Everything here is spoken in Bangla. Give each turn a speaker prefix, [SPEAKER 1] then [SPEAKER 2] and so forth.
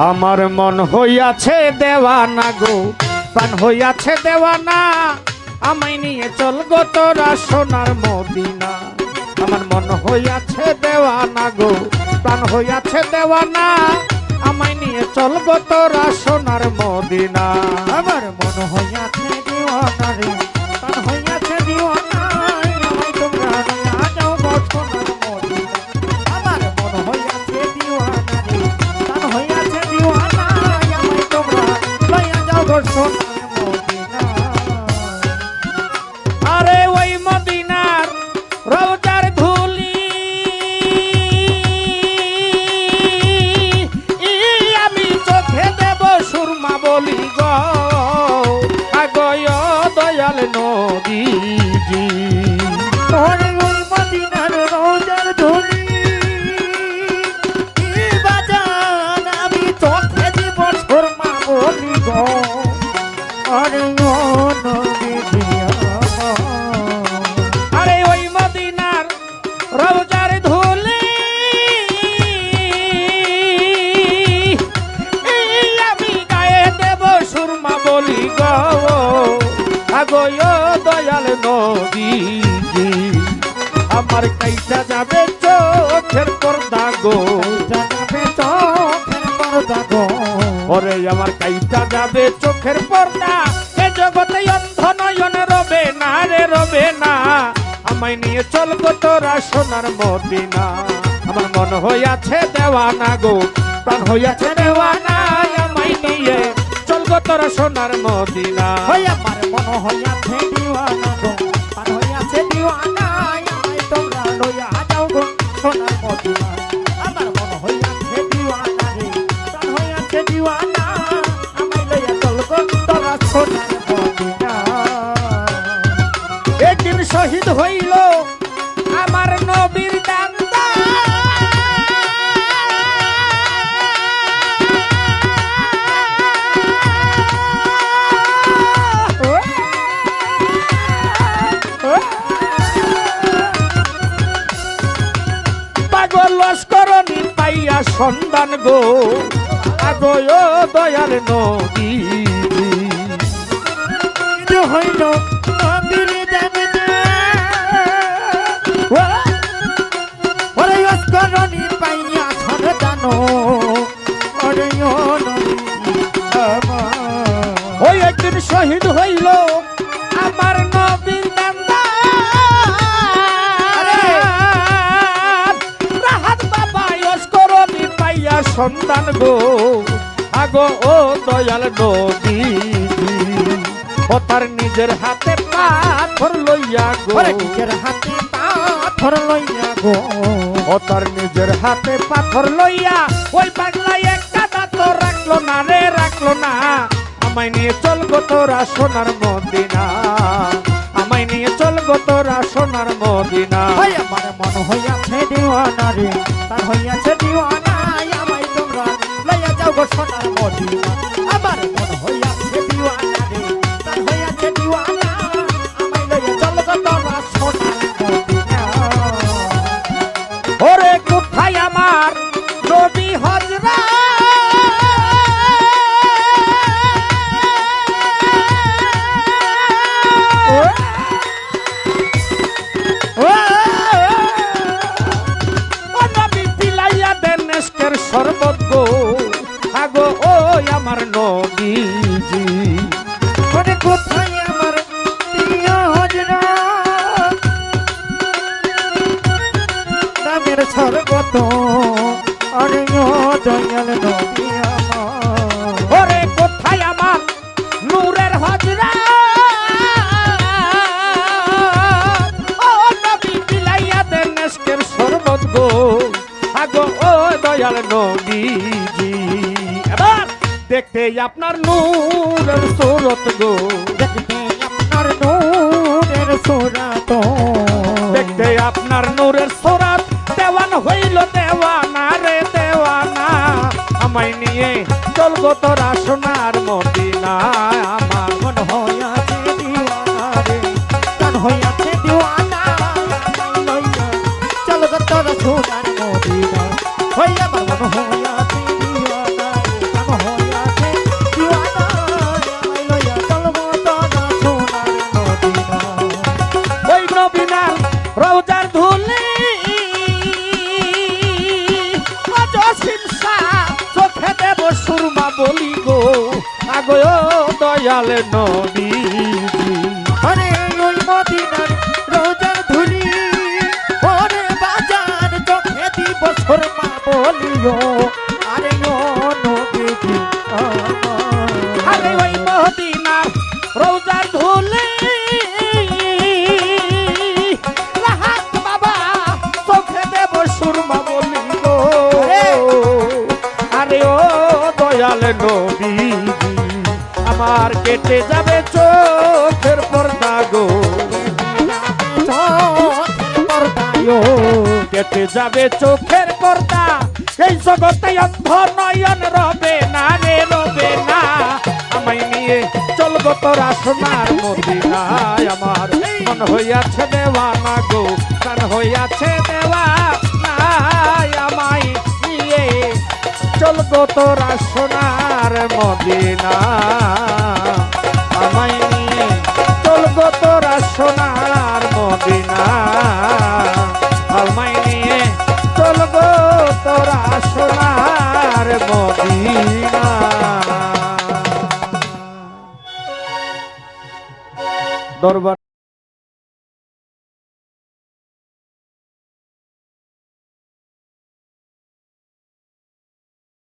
[SPEAKER 1] আমার মন হইয়াছে দেওয়ানা গো, প্রাণ হইয়াছে দেওয়ানা, আমায় নিয়ে চল গো তোরা সোনার মদিনা। আমার মন হইয়াছে দেওয়ানা গো, প্রাণ হইয়াছে দেওয়ানা, আমায় নিয়ে চল গো তোরা সোনার মদিনা।
[SPEAKER 2] আমার মন হইয়াছে দিওয়ানা রে, প্রাণ হইয়াছে দিওয়ানা, আমায় তোমরা লইয়া যাও গো সোনার মদিনা। আমার মন হইয়াছে দিওয়ানা রে, প্রাণ হইয়াছে দিওয়ানা, আমায় তোমরা লইয়া যাও গো সোনার মদিনা।
[SPEAKER 1] আরে ওই মদিনার রওজার ধুলি আমি চোখে দেব সুরমা বলি গো, আগয় দয়াল নদীজি।
[SPEAKER 2] ওরে ওই মদিনার রওজার ধুলি বাজান আমি চোখে দিব সুরমা বলি গো, আরে ও নবী দিয়া।
[SPEAKER 1] আরে ওই মদিনার রওজার ধুলি আমি গায়ে দেব সুরমা বলি গো, আগয় দয়াল নদীজি। আমার কাইটা যাবে চোখের পর্দা গো,
[SPEAKER 2] যাবে চোখের পর্দা গো,
[SPEAKER 1] ওরে আমার কাইটা যাবে চোখের পর্দা, এ জগতে অন্ধ নয়ন রবে না রে রবে না, আমায় নিয়ে চল গো তোরা সোনার মদিনা। আমার মন হইয়াছে দেওয়ানা গো, প্রাণ হইয়াছে দেওয়ানা, আমায় নিয়ে চল গো তোরা সোনার মদিনা।
[SPEAKER 2] ওই আমার মন হইয়াছে দিওয়ানা গো, প্রাণ হইয়াছে দিওয়ানা, আমায় তোমরা লইয়া যাও গো সোনার মদিনা। আমার মন হইয়াছে দিওয়ানা রে, প্রাণ হইয়াছে দিওয়ানা, আমায় লইয়া চল গো তোরা সোনার মদিনা।
[SPEAKER 1] একদিন শহীদ হইল আমার নবীর দান্দা, পাগল লস্করণী পাইয়া সন্ধান গো, আগয় দয়াল নদী।
[SPEAKER 2] যে হইল নবীর দান্দা, ওরে অস্করণী পাইয়া সন্ধান, ওরে ও নবী আমার।
[SPEAKER 1] ওই একদিন শহীদ হইল আমার নবীর দান্দা, রাহাত বাবা লস্করণী পাইয়া সন্ধান গো, আগো ও দয়াল নদী। ও তার নিজের হাতে পাথর লইয়া গো,
[SPEAKER 2] ওরে নিজের হাতে পাথর লইয়া গো,
[SPEAKER 1] ও তার নিজের হাতে পাথর লইয়া ওই পাগলায় একটা দাঁত রাখলো না রে রাখলো না, আমায় নিয়ে চল গো তোরা সোনার মদিনা। আমায় নিয়ে চল গো তোরা সোনার মদিনা।
[SPEAKER 2] ওই আমার মন হইয়াছে দিওয়ানা রে, তার হইয়াছে দিওয়ানা, আমায় তোমরা লইয়া যাও গো সোনার মদিনা। আমার মন হইয়াছে দিওয়ানা রে, তার হইয়াছে দিওয়ানা, আমায় লইয়া চল গো তোরা সোনার মদিনা।
[SPEAKER 1] ওরে কোথায় আমার নবী হজরা, ও নবী পিলাইয়া দেন নেস্কের শরবত গো, আগো ওই আমার নবীজি।
[SPEAKER 2] ওরে কোথায় আমার প্রিয় হযরত, নামের স্বর্গত, আরে ও দয়াল নবী আমার।
[SPEAKER 1] ওরে কোথায় আমার নূরের হজরা, ও নবী পিলাইয়া দেন নেস্কের শরবত গো, আগো ও দয়াল নবীজি। এবার দেখতে আপনার নূরের সুরত গো,
[SPEAKER 2] দেখতে আপনার নূরের সুরাত,
[SPEAKER 1] দেখতে আপনার নূরের সুরত, দেওয়ান হইল দেওয়ানা রে দেওয়ানা, আমায় নিয়ে চল গো তোরা সোনার মদিনা। আমার
[SPEAKER 2] মন হইয়াছে দিওয়ানা রে, প্রাণ হইয়াছে দিওয়ানা, আমায় লইয়া চল গো তোরা সোনার মদিনা। হইয়া আমার মন হইয়াছে দিওয়ানা রে,
[SPEAKER 1] বলি গো আগো দয়াল নবীজি
[SPEAKER 2] আরে ওই মদিনার রোজার ধুলি ওরে বাজার চোখে দিব সুরমা বলিও আরে ও নবীজি
[SPEAKER 1] আরে ওই মদিনার রোজার ধুলি রাহাত বাবা চোখে দেব সুরমা বলি গো আরে ও দয়াল নবীজি আমার কেটে যাবে চোখের পর্দা গো কেটে যাবে চোখের পর্দা এই জগতে অন্ধ নয়ন রবে না রে রবে না আমায় নিয়ে চলবো তোরা সোনার মদিনায় আমার মন হইয়াছে দেওয়ানা গো প্রাণ হইয়াছে দেওয়ানা আমায় নিয়ে চলবো তোরা সোনার মদিনা আমায় নিয়ে চলবো তোরা সোনার মদিনা আমায় নিয়ে চলবো তোরা সোনার মদিনা দরবার